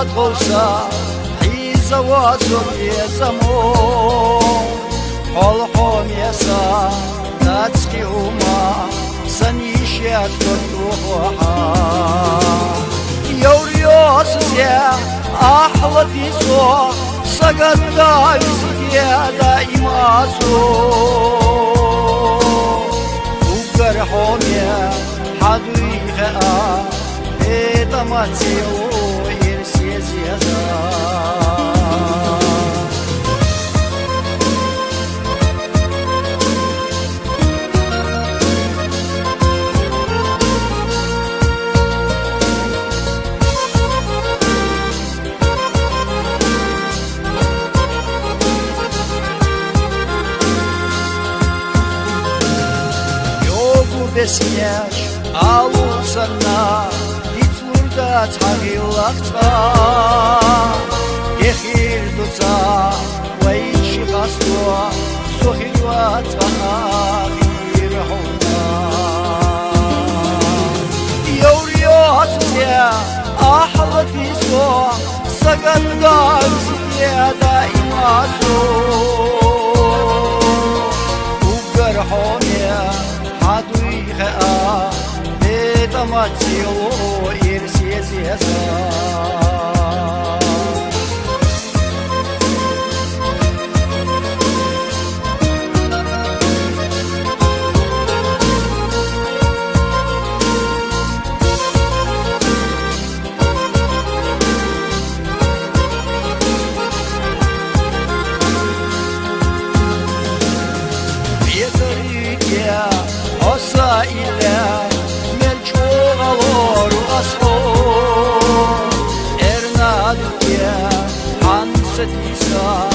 болса Изавазумезамо Холхомеса Нацкиума Санишес Тутуха Юриосзе Ахладисо Сагадависке Даймасо Угархоме Хадуиха Это матио Ирсезеза Besmeş alusana Hitlurda tağilaqta Gehir duza Vayşi qastua Sohilva tağir hulda Yavriyotuze Ahlatiso Saganda Ziye daimaso Ugarhonya Haduiha Eta matio Irsiezeza Osa ile melçoğalor aslo Ernadüye hansadisa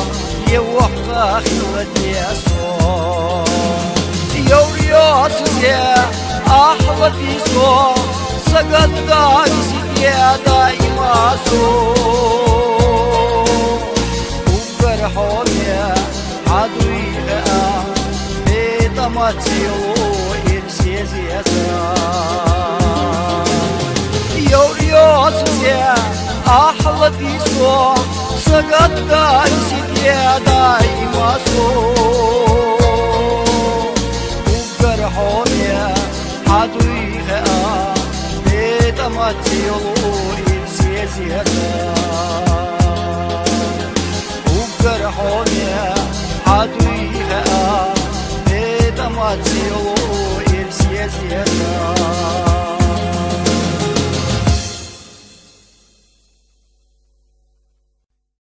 Yevvahta xiladiyaso Yavriyasıze ahladiso Sagadda bizidiye daimaso Ugarhome haduyha Matio Irsiezeza Yavriyosuze Ahladiso Sagadda Isidiye daimaso Ugarhome Haduiha Eta matio Irsiezeza Ugarhome Haduiha Matio Irsiezeza